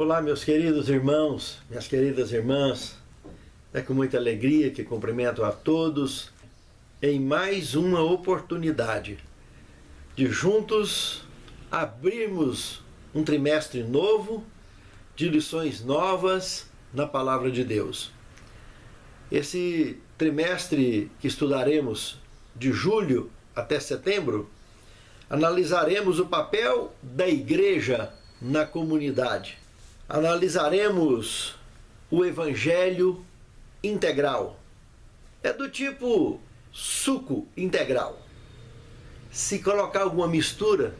Olá, meus queridos irmãos, minhas queridas irmãs. É com muita alegria que cumprimento a todos em mais uma oportunidade de juntos abrirmos um trimestre novo de lições novas na Palavra de Deus. Esse trimestre que estudaremos de julho até setembro, analisaremos o papel da igreja na comunidade. Analisaremos o Evangelho integral. É do tipo suco integral. Se colocar alguma mistura,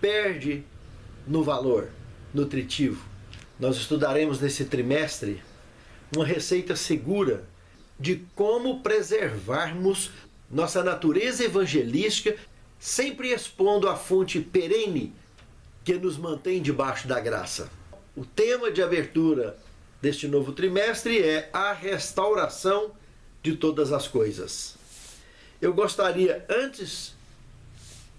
perde no valor nutritivo. Nós estudaremos nesse trimestre uma receita segura de como preservarmos nossa natureza evangelística, sempre expondo a fonte perene que nos mantém debaixo da graça. O tema de abertura deste novo trimestre é a restauração de todas as coisas. Eu gostaria, antes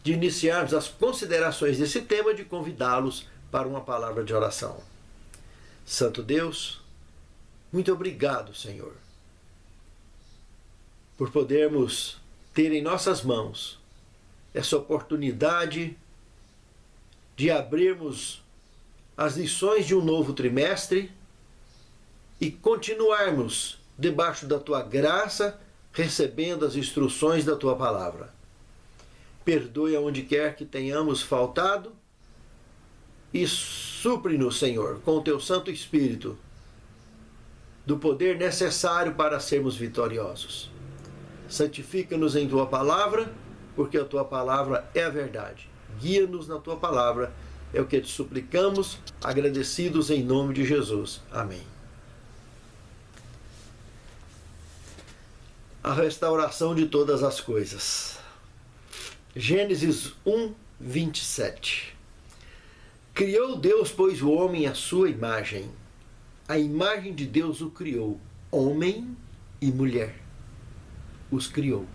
de iniciarmos as considerações desse tema, de convidá-los para uma palavra de oração. Santo Deus, muito obrigado, Senhor, por podermos ter em nossas mãos essa oportunidade de abrirmos as lições de um novo trimestre e continuarmos debaixo da Tua graça, recebendo as instruções da Tua palavra. Perdoe aonde quer que tenhamos faltado e supre-nos, Senhor, com o Teu Santo Espírito, do poder necessário para sermos vitoriosos. Santifica-nos em Tua palavra, porque a Tua palavra é a verdade. Guia-nos na Tua palavra, é o que te suplicamos, agradecidos em nome de Jesus. Amém. A restauração de todas as coisas. Gênesis 1, 27. Criou Deus, pois, o homem à sua imagem. A imagem de Deus o criou. Homem e mulher os criou.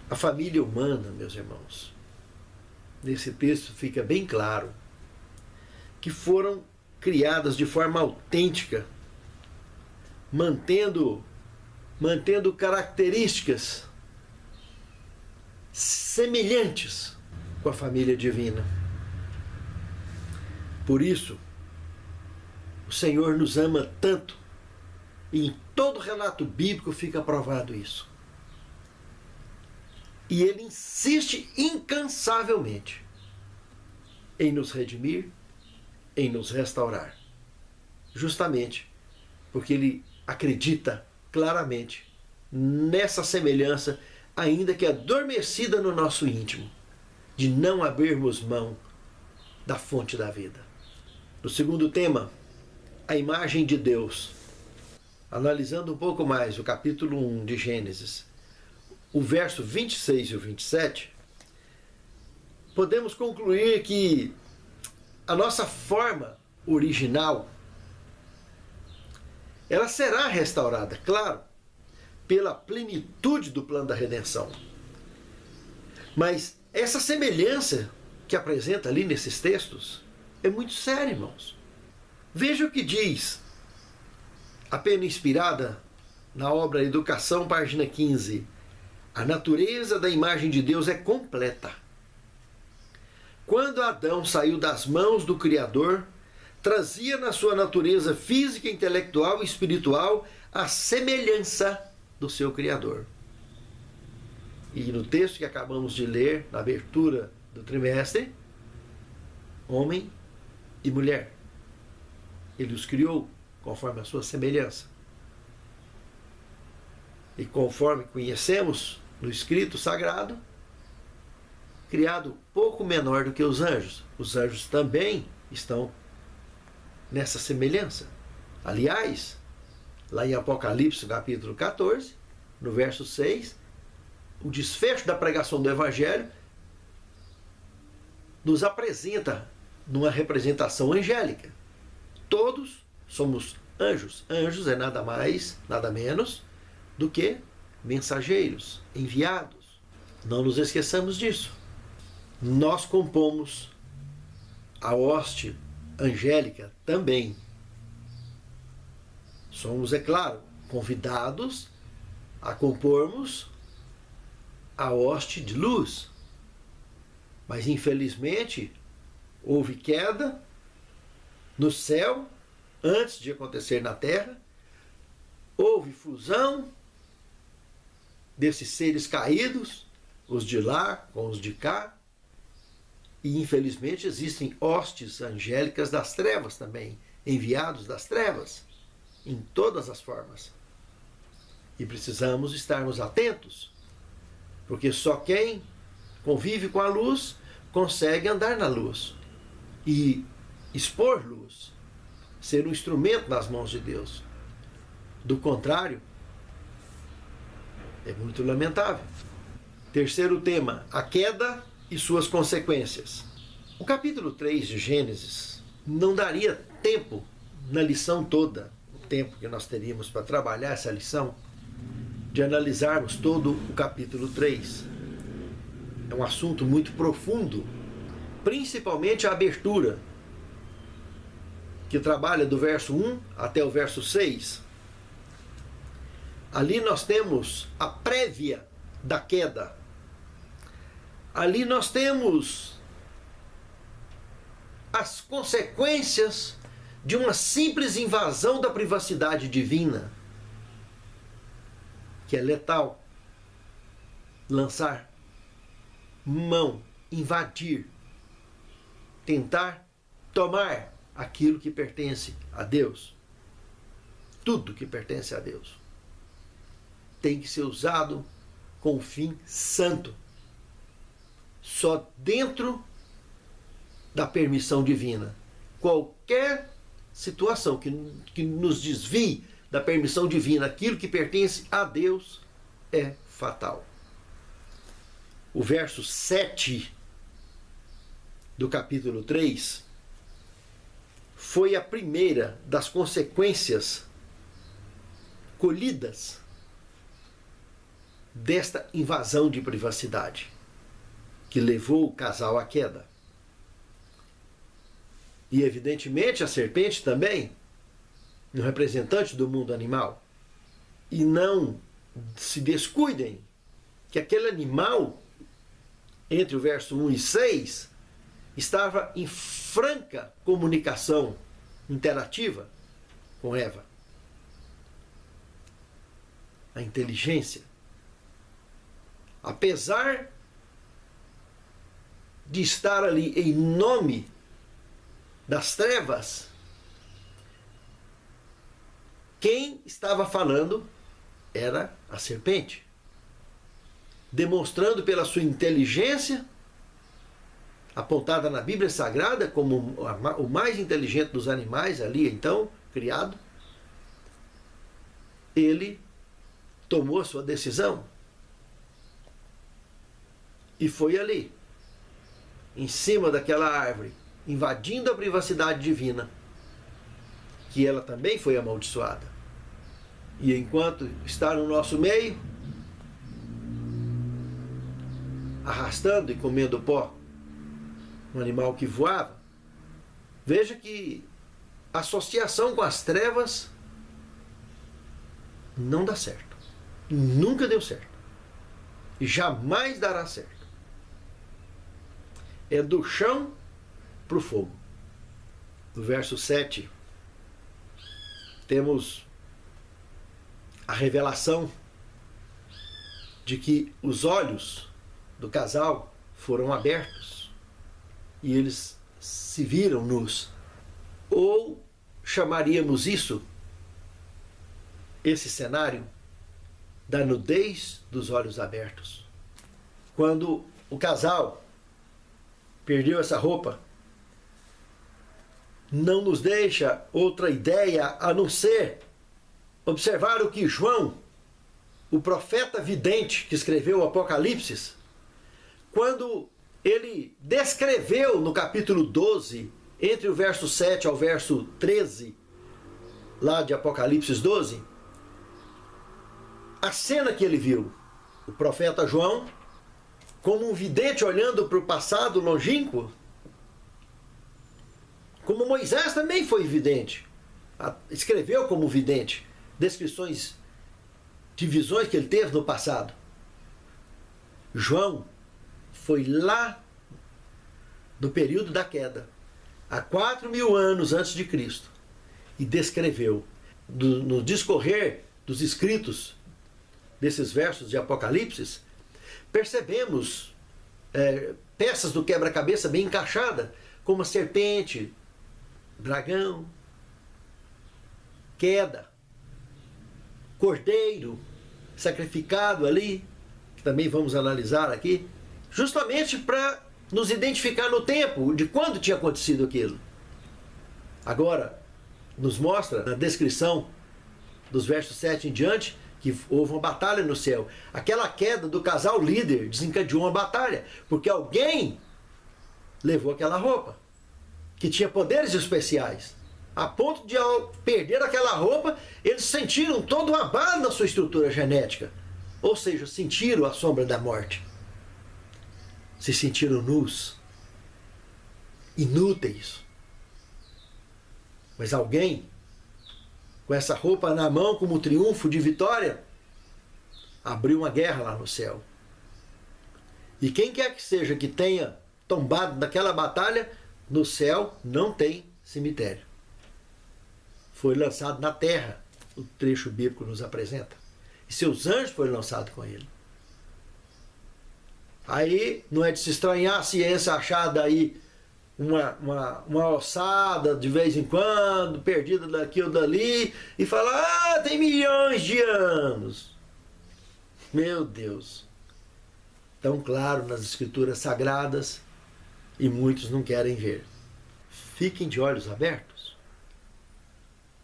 A família humana, meus irmãos, nesse texto fica bem claro que foram criadas de forma autêntica, mantendo características semelhantes com a família divina. Por isso, o Senhor nos ama tanto, e em todo relato bíblico fica provado isso. E Ele insiste incansavelmente em nos redimir, em nos restaurar. Justamente porque Ele acredita claramente nessa semelhança, ainda que adormecida no nosso íntimo, de não abrirmos mão da fonte da vida. No segundo tema, a imagem de Deus. Analisando um pouco mais o capítulo 1 de Gênesis, o verso 26 e o 27, podemos concluir que a nossa forma original, ela será restaurada, claro, pela plenitude do plano da redenção. Mas essa semelhança que apresenta ali nesses textos é muito séria, irmãos. Veja o que diz a pena inspirada na obra Educação, página 15. A natureza da imagem de Deus é completa. Quando Adão saiu das mãos do Criador, trazia na sua natureza física, intelectual e espiritual a semelhança do seu Criador. E no texto que acabamos de ler, na abertura do trimestre, homem e mulher. Ele os criou conforme a sua semelhança. E conforme conhecemos no escrito sagrado, criado pouco menor do que os anjos. Os anjos também estão nessa semelhança. Aliás, lá em Apocalipse, capítulo 14, no verso 6, o desfecho da pregação do Evangelho nos apresenta numa representação angélica. Todos somos anjos. Anjos é nada mais, nada menos do que mensageiros, enviados. Não nos esqueçamos disso. Nós compomos a hoste angélica também. Somos, é claro, convidados a compormos a hoste de luz. Mas, infelizmente, houve queda no céu antes de acontecer na terra. Houve fusão desses seres caídos, os de lá com os de cá. E, infelizmente, existem hostes angélicas das trevas também, enviados das trevas, em todas as formas. E precisamos estarmos atentos, porque só quem convive com a luz consegue andar na luz e expor luz, ser um instrumento nas mãos de Deus. Do contrário, é muito lamentável. Terceiro tema, a queda e suas consequências. O capítulo 3 de Gênesis não daria tempo na lição toda, o tempo que nós teríamos para trabalhar essa lição, de analisarmos todo o capítulo 3. É um assunto muito profundo, principalmente a abertura, que trabalha do verso 1 até o verso 6. Ali nós temos a prévia da queda. Ali nós temos as consequências de uma simples invasão da privacidade divina, que é letal. Lançar mão, invadir, tentar tomar aquilo que pertence a Deus. Tudo que pertence a Deus tem que ser usado com um fim santo, só dentro da permissão divina. Qualquer situação que nos desvie da permissão divina, aquilo que pertence a Deus, é fatal. O verso 7 do capítulo 3 foi a primeira das consequências colhidas desta invasão de privacidade que levou o casal à queda. E, evidentemente, a serpente também, um representante do mundo animal. E não se descuidem que aquele animal, entre o verso 1 e 6, estava em franca comunicação interativa com Eva. A inteligência, apesar de estar ali em nome das trevas, quem estava falando era a serpente, demonstrando pela sua inteligência, apontada na Bíblia Sagrada como o mais inteligente dos animais ali, então, criado. Ele tomou a sua decisão e foi ali, em cima daquela árvore, invadindo a privacidade divina, que ela também foi amaldiçoada. E enquanto está no nosso meio, arrastando e comendo pó, um animal que voava, veja que a associação com as trevas não dá certo. Nunca deu certo. E jamais dará certo. É do chão para o fogo. No verso 7, temos a revelação de que os olhos do casal foram abertos e eles se viram nus. Ou chamaríamos isso, esse cenário, da nudez dos olhos abertos. Quando o casal perdeu essa roupa, não nos deixa outra ideia a não ser observar o que João, o profeta vidente que escreveu o Apocalipse, quando ele descreveu no capítulo 12, entre o verso 7 ao verso 13, lá de Apocalipse 12, a cena que ele viu. O profeta João, como um vidente olhando para o passado longínquo, Como Moisés também foi vidente, escreveu como vidente, descrições de visões que ele teve no passado. João foi lá no período da queda, há 4.000 anos antes de Cristo, e descreveu, no discorrer dos escritos desses versos de Apocalipse, percebemos peças do quebra-cabeça bem encaixadas, como a serpente, dragão, queda, cordeiro sacrificado ali, que também vamos analisar aqui, justamente para nos identificar no tempo de quando tinha acontecido aquilo. Agora, nos mostra na descrição dos versos 7 em diante que houve uma batalha no céu. Aquela queda do casal líder desencadeou uma batalha, porque alguém levou aquela roupa, que tinha poderes especiais, a ponto de, ao perder aquela roupa, eles sentiram todo um abalo na sua estrutura genética, ou seja, sentiram a sombra da morte. Se sentiram nus, inúteis. Mas alguém, com essa roupa na mão como triunfo de vitória, abriu uma guerra lá no céu. E quem quer que seja que tenha tombado naquela batalha, no céu não tem cemitério. Foi lançado na terra, o trecho bíblico nos apresenta. E seus anjos foram lançados com ele. Aí não é de se estranhar a ciência achar daí uma ossada de vez em quando, perdida daqui ou dali, e falar, tem milhões de anos. Meu Deus. Tão claro nas escrituras sagradas, e muitos não querem ver. Fiquem de olhos abertos.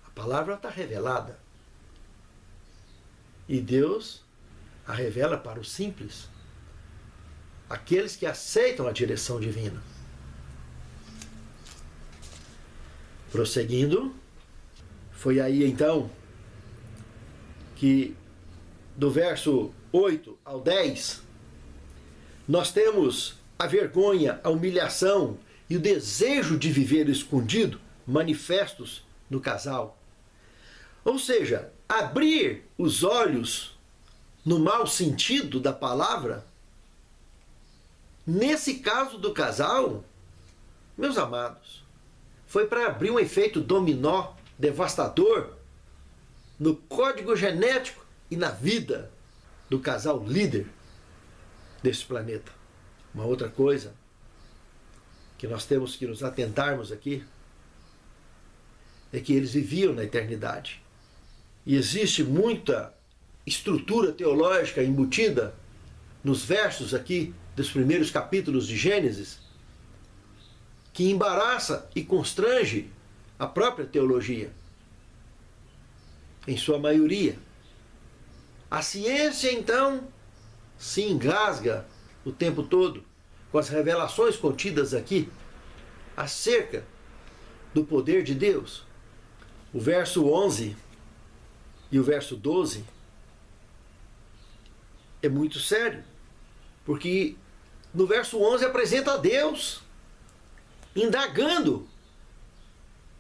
A palavra está revelada. E Deus a revela para os simples, aqueles que aceitam a direção divina. Prosseguindo, foi aí então que do verso 8 ao 10, nós temos a vergonha, a humilhação e o desejo de viver escondido manifestos no casal. Ou seja, abrir os olhos no mau sentido da palavra, nesse caso do casal, meus amados, foi para abrir um efeito dominó devastador no código genético e na vida do casal líder desse planeta. Uma outra coisa que nós temos que nos atentarmos aqui é que eles viviam na eternidade. E existe muita estrutura teológica embutida nos versos aqui dos primeiros capítulos de Gênesis, que embaraça e constrange a própria teologia, em sua maioria. A ciência, então, se engasga o tempo todo com as revelações contidas aqui acerca do poder de Deus. O verso 11 e o verso 12 é muito sério, porque no verso 11 apresenta a Deus indagando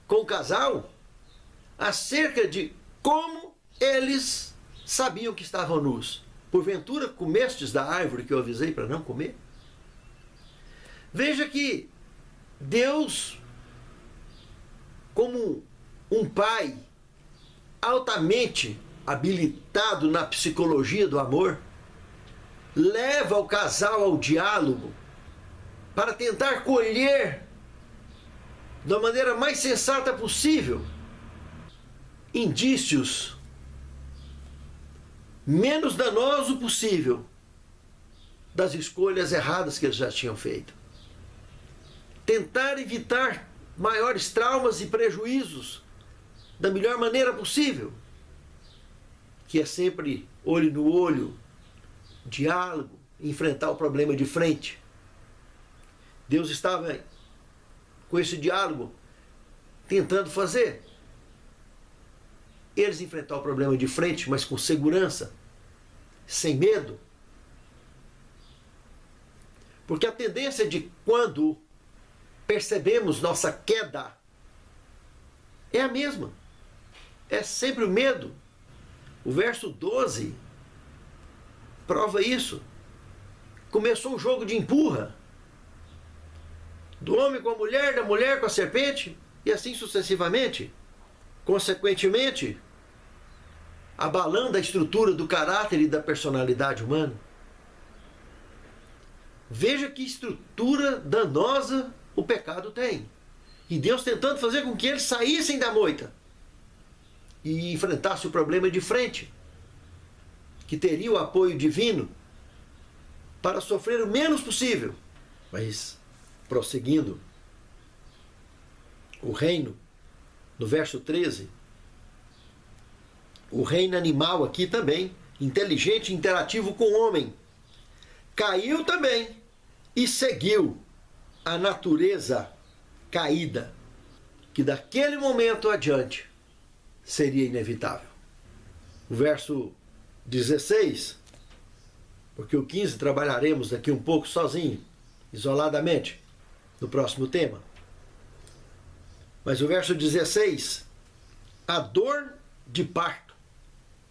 com o casal acerca de como eles sabiam que estavam nus. Porventura comestes da árvore que eu avisei para não comer? Veja que Deus, como um pai altamente habilitado na psicologia do amor, leva o casal ao diálogo para tentar colher da maneira mais sensata possível indícios menos danosos possível das escolhas erradas que eles já tinham feito. Tentar evitar maiores traumas e prejuízos da melhor maneira possível, que é sempre olho no olho, diálogo, enfrentar o problema de frente. Deus estava com esse diálogo tentando fazer eles enfrentar o problema de frente, mas com segurança, sem medo. Porque a tendência de quando percebemos nossa queda é a mesma. É sempre o medo. O verso 12 prova isso. Começou um jogo de empurra. Do homem com a mulher, da mulher com a serpente, e assim sucessivamente. Consequentemente, abalando a estrutura do caráter e da personalidade humana. Veja que estrutura danosa o pecado tem. E Deus tentando fazer com que eles saíssem da moita e enfrentassem o problema de frente, que teria o apoio divino para sofrer o menos possível. Mas, prosseguindo, o reino, no verso 13, o reino animal aqui também, inteligente e interativo com o homem, caiu também e seguiu a natureza caída, que daquele momento adiante seria inevitável. O verso 16, porque o 15 trabalharemos daqui um pouco sozinho, isoladamente, no próximo tema. Mas o verso 16, a dor de parto.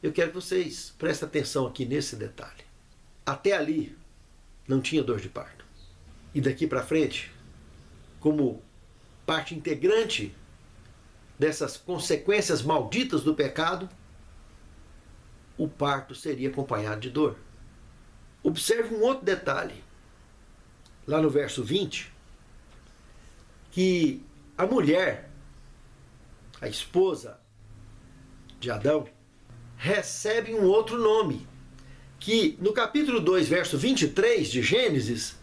Eu quero que vocês prestem atenção aqui nesse detalhe. Até ali não tinha dor de parto. E daqui para frente, como parte integrante dessas consequências malditas do pecado, o parto seria acompanhado de dor. Observe um outro detalhe, lá no verso 20, que a mulher, a esposa de Adão, recebe um outro nome, que no capítulo 2, verso 23 de Gênesis,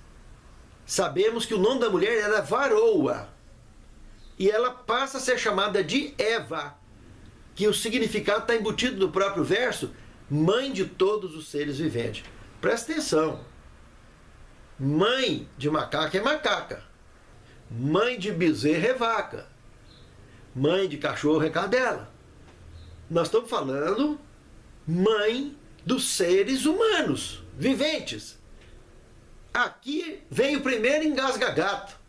sabemos que o nome da mulher era Varoa, e ela passa a ser chamada de Eva, que o significado está embutido no próprio verso, mãe de todos os seres viventes. Presta atenção, mãe de macaca é macaca, mãe de bezerra é vaca, mãe de cachorro é cadela. Nós estamos falando mãe dos seres humanos, viventes. Aqui vem o primeiro engasga-gato,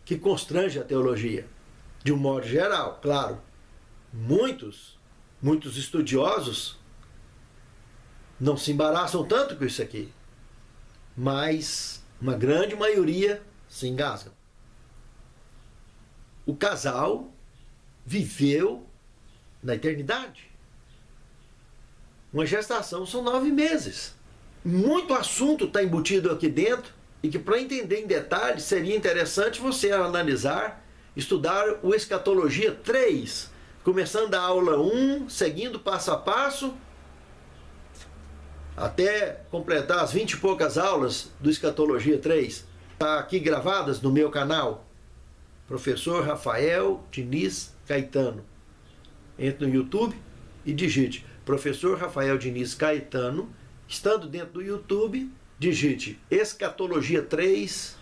que constrange a teologia, de um modo geral, claro. Muitos estudiosos não se embaraçam tanto com isso aqui, mas uma grande maioria se engasgam. O casal viveu na eternidade. Uma gestação são 9 meses. Muito assunto está embutido aqui dentro e que, para entender em detalhes, seria interessante você analisar, estudar o Escatologia 3, começando da aula 1, seguindo passo a passo, até completar as 20 e poucas aulas do Escatologia 3. Está aqui gravadas no meu canal, Professor Rafael Diniz Caetano. Entre no YouTube e digite Professor Rafael Diniz Caetano. Estando dentro do YouTube, digite Escatologia 3,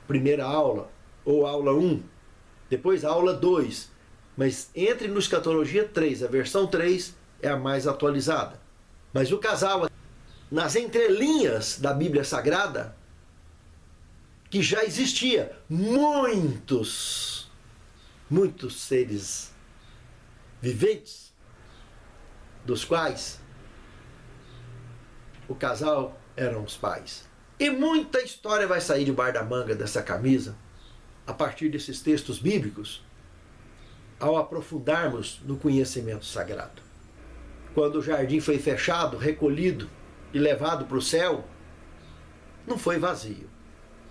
primeira aula, ou aula 1, depois aula 2. Mas entre no Escatologia 3, a versão 3 é a mais atualizada. Mas o casal, nas entrelinhas da Bíblia Sagrada, que já existia muitos seres viventes, dos quais o casal eram os pais. E muita história vai sair debaixo da manga dessa camisa, a partir desses textos bíblicos, ao aprofundarmos no conhecimento sagrado. Quando o jardim foi fechado, recolhido e levado para o céu, não foi vazio.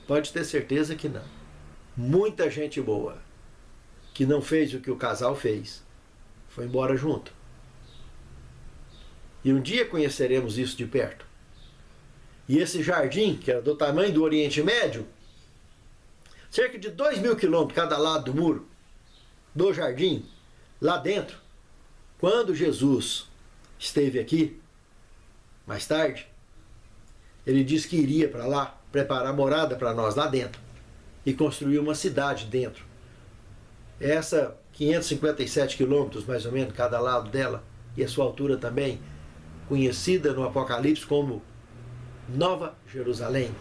Pode ter certeza que não. Muita gente boa, que não fez o que o casal fez, foi embora junto. E um dia conheceremos isso de perto. E esse jardim, que era do tamanho do Oriente Médio, cerca de 2.000 quilômetros cada lado do muro, do jardim, lá dentro, quando Jesus esteve aqui, mais tarde, ele disse que iria para lá, preparar morada para nós lá dentro, e construir uma cidade dentro. Essa 557 quilômetros, mais ou menos, cada lado dela, e a sua altura também, conhecida no Apocalipse como Nova Jerusalém,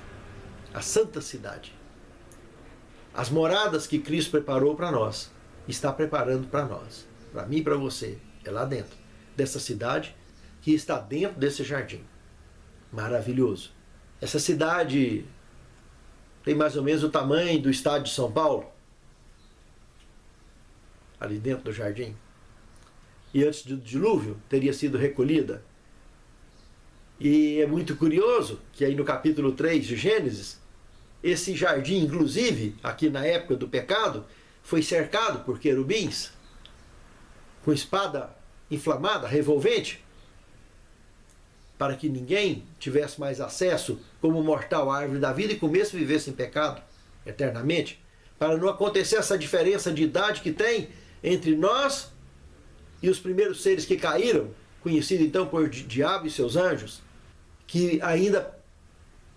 a Santa Cidade. as moradas que Cristo preparou para nós, está preparando para nós, para mim e para você, é lá dentro dessa cidade que está dentro desse jardim. Maravilhoso. Essa cidade tem mais ou menos o tamanho do estado de São Paulo, ali dentro do jardim. E antes do dilúvio teria sido recolhida. E é muito curioso que aí no capítulo 3 de Gênesis, esse jardim, inclusive, aqui na época do pecado, foi cercado por querubins, com espada inflamada, revolvente, para que ninguém tivesse mais acesso como mortal à árvore da vida e comesse e vivesse em pecado eternamente, para não acontecer essa diferença de idade que tem entre nós e os primeiros seres que caíram, conhecido então por diabo e seus anjos, que ainda,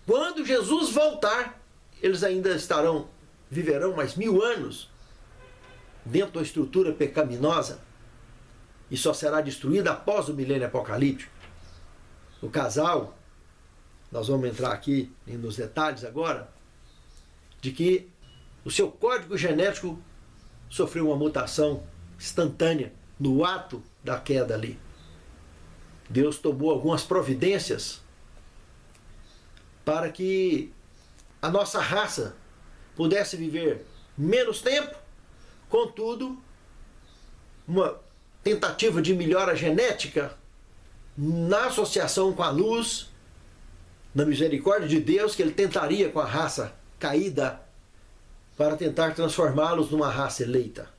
quando Jesus voltar, eles ainda viverão mais 1000 anos dentro da estrutura pecaminosa e só será destruída após o milênio apocalíptico. O casal, nós vamos entrar aqui nos detalhes agora, de que o seu código genético sofreu uma mutação instantânea no ato da queda ali. Deus tomou algumas providências para que a nossa raça pudesse viver menos tempo, contudo, uma tentativa de melhora genética na associação com a luz, na misericórdia de Deus, que ele tentaria com a raça caída para tentar transformá-los numa raça eleita.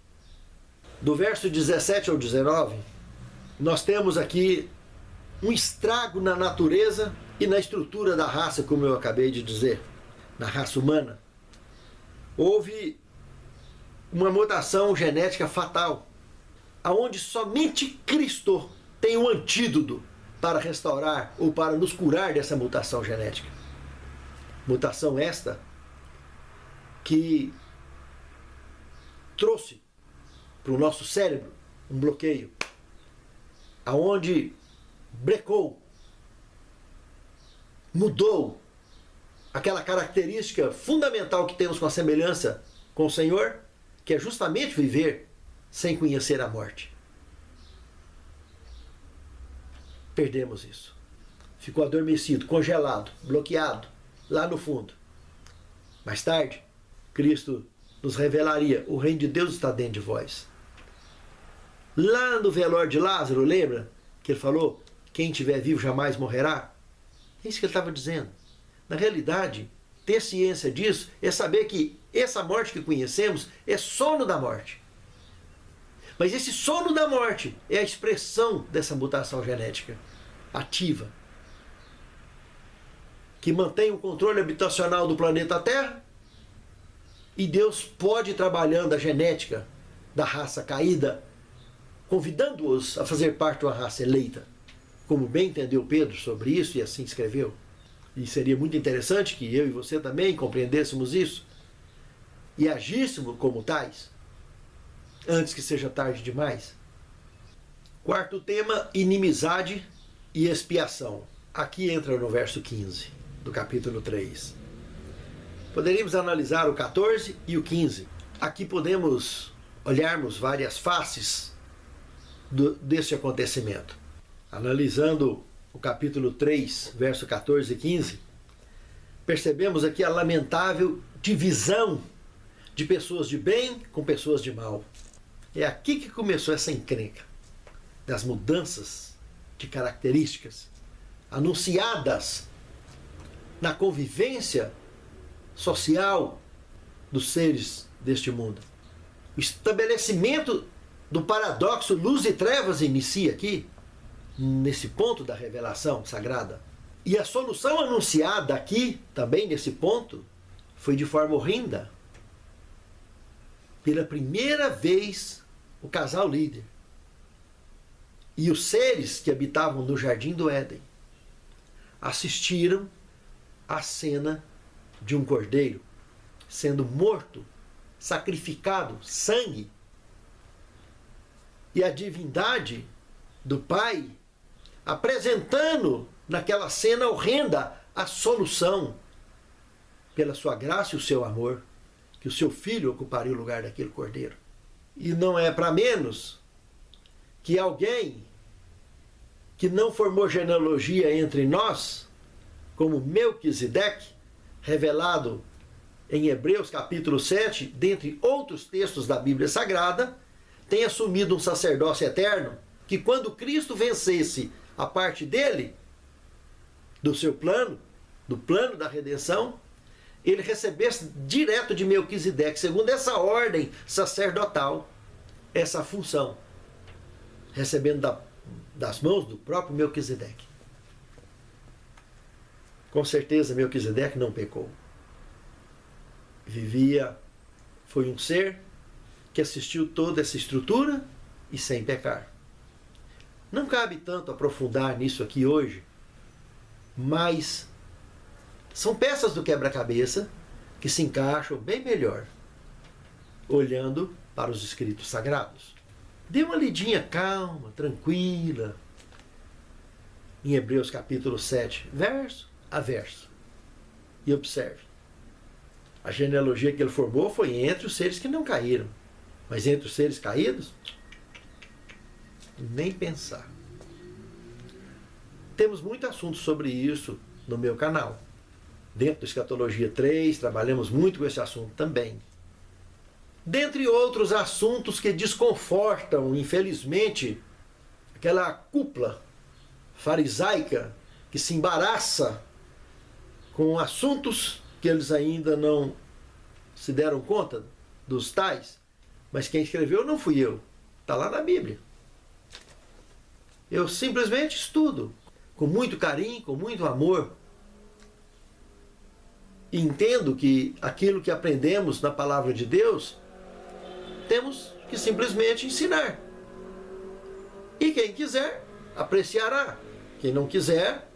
Do verso 17 ao 19, nós temos aqui um estrago na natureza e na estrutura da raça, como eu acabei de dizer, na raça humana. Houve uma mutação genética fatal, aonde somente Cristo tem um antídoto para restaurar ou para nos curar dessa mutação genética. Mutação esta que trouxe para o nosso cérebro um bloqueio, aonde brecou, mudou aquela característica fundamental que temos com a semelhança com o Senhor, que é justamente viver sem conhecer a morte. Perdemos isso. Ficou adormecido, congelado, bloqueado, lá no fundo. Mais tarde, Cristo nos revelaria: o reino de Deus está dentro de vós. Lá no velório de Lázaro, lembra que ele falou: quem estiver vivo jamais morrerá? É isso que ele estava dizendo. Na realidade, ter ciência disso é saber que essa morte que conhecemos é sono da morte. Mas esse sono da morte é a expressão dessa mutação genética ativa, que mantém o controle habitacional do planeta Terra, e Deus pode ir trabalhando a genética da raça caída, convidando-os a fazer parte de uma raça eleita, como bem entendeu Pedro sobre isso e assim escreveu. E seria muito interessante que eu e você também compreendêssemos isso e agíssemos como tais, antes que seja tarde demais. Quarto tema: inimizade e expiação. Aqui entra no verso 15 do capítulo 3. Poderíamos analisar o 14 e o 15. Aqui podemos olharmos várias faces desse acontecimento. Analisando o capítulo 3, verso 14 e 15, percebemos aqui a lamentável divisão de pessoas de bem com pessoas de mal. É aqui que começou essa encrenca das mudanças de características anunciadas na convivência social dos seres deste mundo. O estabelecimento do paradoxo luz e trevas inicia aqui, nesse ponto da revelação sagrada. E a solução anunciada aqui, também nesse ponto, foi de forma horrenda. Pela primeira vez, o casal líder e os seres que habitavam no jardim do Éden assistiram à cena de um cordeiro sendo morto, sacrificado, sangue. E a divindade do Pai apresentando naquela cena horrenda a solução pela sua graça e o seu amor que o seu filho ocuparia o lugar daquele cordeiro. E não é para menos que alguém que não formou genealogia entre nós, como Melquisedeque, revelado em Hebreus capítulo 7, dentre outros textos da Bíblia Sagrada, tem assumido um sacerdócio eterno, que quando Cristo vencesse a parte dele, do seu plano, do plano da redenção, ele recebesse direto de Melquisedeque, segundo essa ordem sacerdotal, essa função, recebendo das mãos do próprio Melquisedeque. Com certeza Melquisedeque não pecou. Foi um ser que assistiu toda essa estrutura e sem pecar. Não cabe tanto aprofundar nisso aqui hoje, mas são peças do quebra-cabeça que se encaixam bem melhor olhando para os escritos sagrados. Dê uma lidinha calma, tranquila, em Hebreus capítulo 7, verso a verso. E observe. A genealogia que ele formou foi entre os seres que não caíram. Mas entre os seres caídos, nem pensar. Temos muito assunto sobre isso no meu canal. Dentro do Escatologia 3, trabalhamos muito com esse assunto também. Dentre outros assuntos que desconfortam, infelizmente, aquela cúpula farisaica que se embaraça com assuntos que eles ainda não se deram conta dos tais, mas quem escreveu não fui eu, está lá na Bíblia. Eu simplesmente estudo, com muito carinho, com muito amor, e entendo que aquilo que aprendemos na palavra de Deus, temos que simplesmente ensinar. E quem quiser, apreciará. Quem não quiser,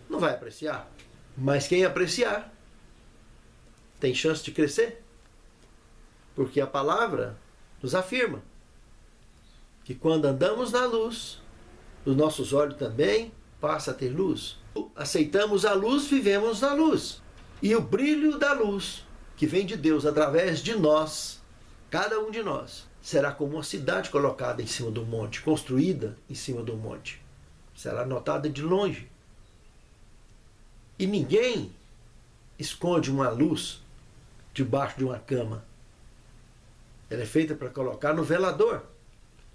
não vai apreciar. Mas quem apreciar, tem chance de crescer. Porque a palavra nos afirma que quando andamos na luz, os nossos olhos também passam a ter luz. Aceitamos a luz, vivemos na luz. E o brilho da luz, que vem de Deus através de nós, cada um de nós, será como uma cidade colocada em cima do monte, construída em cima do monte. Será notada de longe. E ninguém esconde uma luz debaixo de uma cama. Ela é feita para colocar no velador,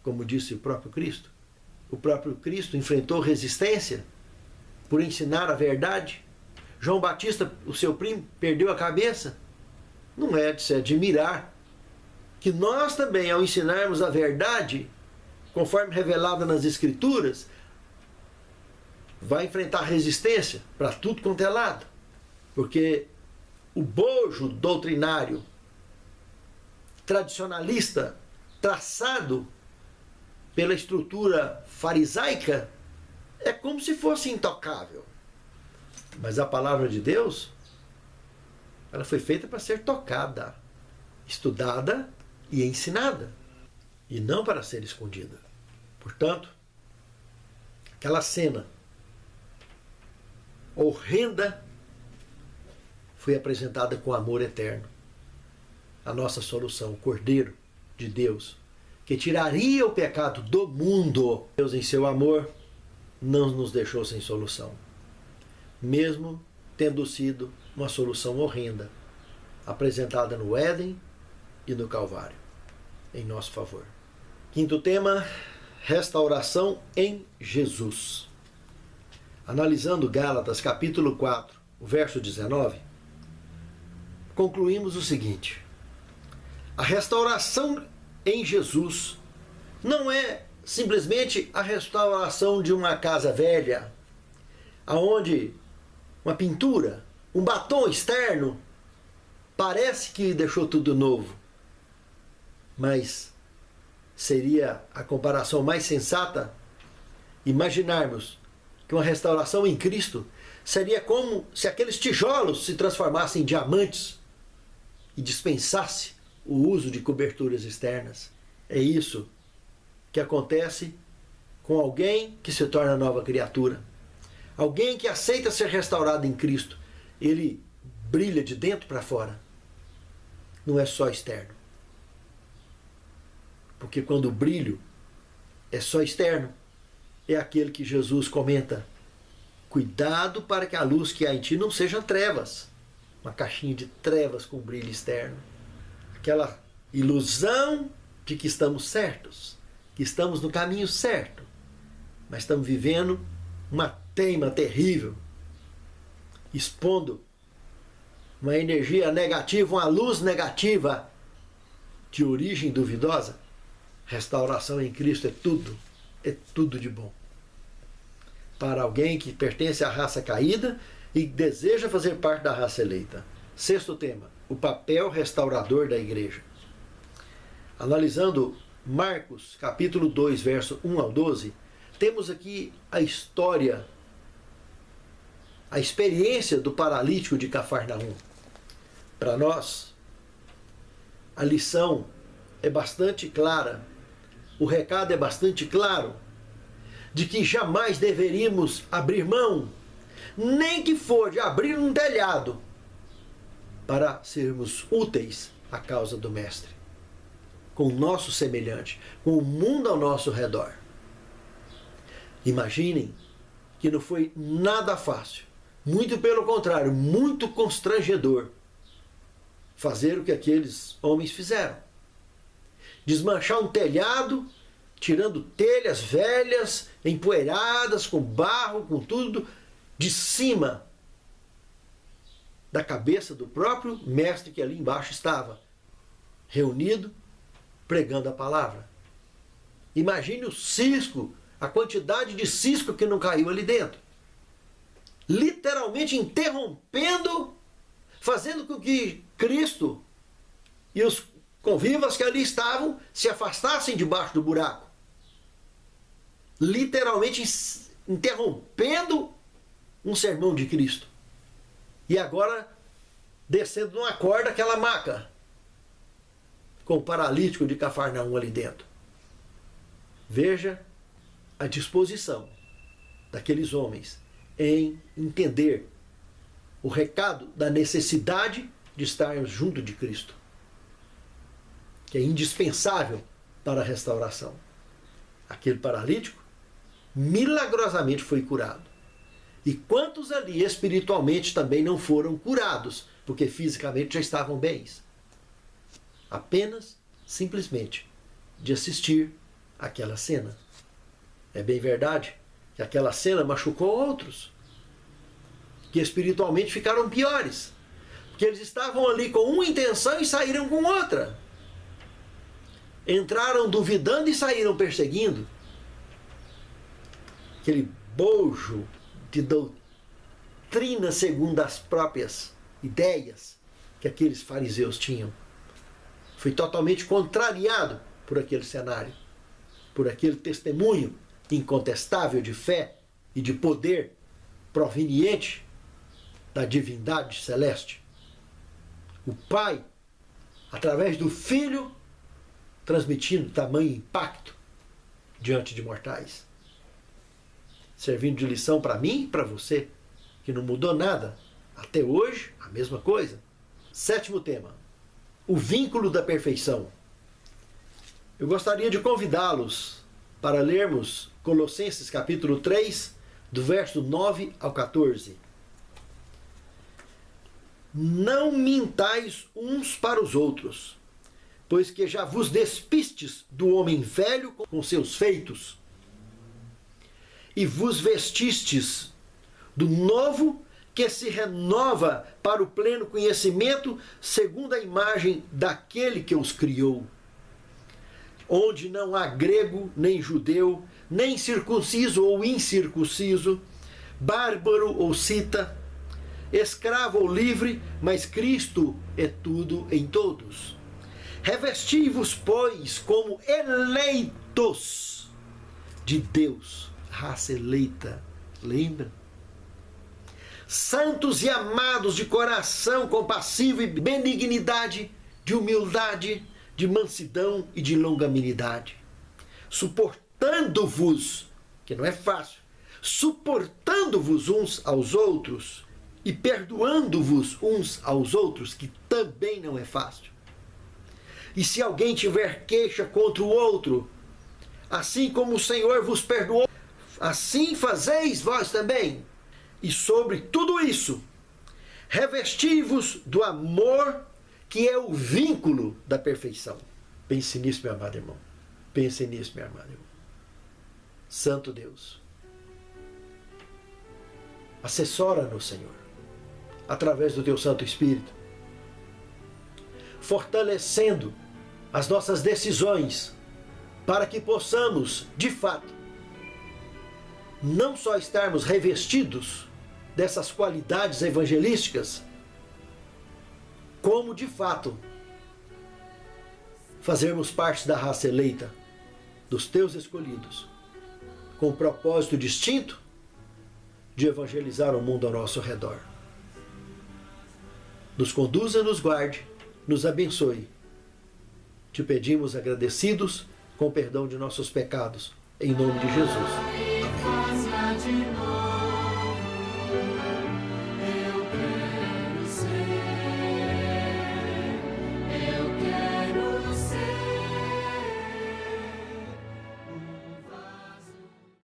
como disse o próprio Cristo. O próprio Cristo enfrentou resistência por ensinar a verdade. João Batista, o seu primo, perdeu a cabeça. Não é de se admirar que nós também, ao ensinarmos a verdade, conforme revelada nas Escrituras, vai enfrentar resistência para tudo quanto é lado. Porque o bojo doutrinário tradicionalista traçado pela estrutura farisaica é como se fosse intocável. Mas a palavra de Deus, ela foi feita para ser tocada, estudada e ensinada, e não para ser escondida. Portanto, aquela cena horrenda foi apresentada com amor eterno. A nossa solução, o Cordeiro de Deus, que tiraria o pecado do mundo. Deus, em seu amor, não nos deixou sem solução, mesmo tendo sido uma solução horrenda, apresentada no Éden e no Calvário, em nosso favor. Quinto tema, restauração em Jesus. Analisando Gálatas capítulo 4, o verso 19, concluímos o seguinte: a restauração em Jesus não é simplesmente a restauração de uma casa velha, aonde uma pintura, um batom externo, parece que deixou tudo novo. Mas seria a comparação mais sensata imaginarmos que uma restauração em Cristo seria como se aqueles tijolos se transformassem em diamantes e dispensasse o uso de coberturas externas. É isso que acontece com alguém que se torna nova criatura. Alguém que aceita ser restaurado em Cristo. Ele brilha de dentro para fora. não é só externo. Porque quando o brilho é só externo, é aquele que Jesus comenta: cuidado para que a luz que há em ti não seja trevas. Uma caixinha de trevas com brilho externo. Aquela ilusão de que estamos certos, que estamos no caminho certo, mas estamos vivendo uma teima terrível, expondo uma energia negativa, uma luz negativa de origem duvidosa. Restauração em Cristo é tudo de bom. Para alguém que pertence à raça caída e deseja fazer parte da raça eleita. Sexto tema, o papel restaurador da igreja. Analisando Marcos, capítulo 2, verso 1 ao 12, temos aqui a história, a experiência do paralítico de Cafarnaum. Para nós, a lição é bastante clara, o recado é bastante claro, de que jamais deveríamos abrir mão, nem que for de abrir um telhado, para sermos úteis à causa do Mestre, com o nosso semelhante, com o mundo ao nosso redor. Imaginem que não foi nada fácil, muito pelo contrário, muito constrangedor, fazer o que aqueles homens fizeram. Desmanchar um telhado, tirando telhas velhas, empoeiradas, com barro, com tudo, de cima da cabeça do próprio mestre que ali embaixo estava, reunido, pregando a palavra. Imagine o cisco, a quantidade de cisco que não caiu ali dentro. Literalmente interrompendo, fazendo com que Cristo e os convivas que ali estavam se afastassem debaixo do buraco. Literalmente interrompendo um sermão de Cristo. E agora descendo numa corda aquela maca, com o paralítico de Cafarnaum ali dentro. Veja a disposição daqueles homens em entender o recado da necessidade de estarmos junto de Cristo, que é indispensável para a restauração. Aquele paralítico milagrosamente foi curado. E quantos ali espiritualmente também não foram curados, porque fisicamente já estavam bens? Apenas, simplesmente, de assistir àquela cena. É bem verdade que aquela cena machucou outros, que espiritualmente ficaram piores, porque eles estavam ali com uma intenção e saíram com outra. Entraram duvidando e saíram perseguindo. Aquele bojo de doutrina segundo as próprias ideias que aqueles fariseus tinham foi totalmente contrariado por aquele cenário, por aquele testemunho incontestável de fé e de poder proveniente da divindade celeste. O Pai, através do Filho, transmitindo tamanho impacto diante de mortais, servindo de lição para mim e para você, que não mudou nada. Até hoje, a mesma coisa. Sétimo tema, o vínculo da perfeição. Eu gostaria de convidá-los para lermos Colossenses capítulo 3, do verso 9 ao 14. Não mintais uns para os outros, pois que já vos despistes do homem velho com seus feitos, e vos vestistes do novo que se renova para o pleno conhecimento segundo a imagem daquele que os criou, onde não há grego, nem judeu, nem circunciso ou incircunciso, bárbaro ou cita, escravo ou livre, mas Cristo é tudo em todos. Revesti-vos, pois, como eleitos de Deus, raça eleita, lembra? Santos e amados de coração compassivo e benignidade, de humildade, de mansidão e de longanimidade, suportando-vos, que não é fácil, suportando-vos uns aos outros e perdoando-vos uns aos outros, que também não é fácil. E se alguém tiver queixa contra o outro, assim como o Senhor vos perdoou, assim fazeis vós também. E sobre tudo isso, revesti-vos do amor, que é o vínculo da perfeição. Pense nisso, meu amado irmão. Pense nisso, meu amado irmão. Santo Deus, assessora-nos, Senhor, através do Teu Santo Espírito, fortalecendo as nossas decisões, para que possamos, de fato, não só estarmos revestidos dessas qualidades evangelísticas, como, de fato, fazermos parte da raça eleita, dos Teus escolhidos, com um propósito distinto de evangelizar o mundo ao nosso redor. Nos conduza, nos guarde, nos abençoe. Te pedimos agradecidos, com perdão de nossos pecados, em nome de Jesus. Amém.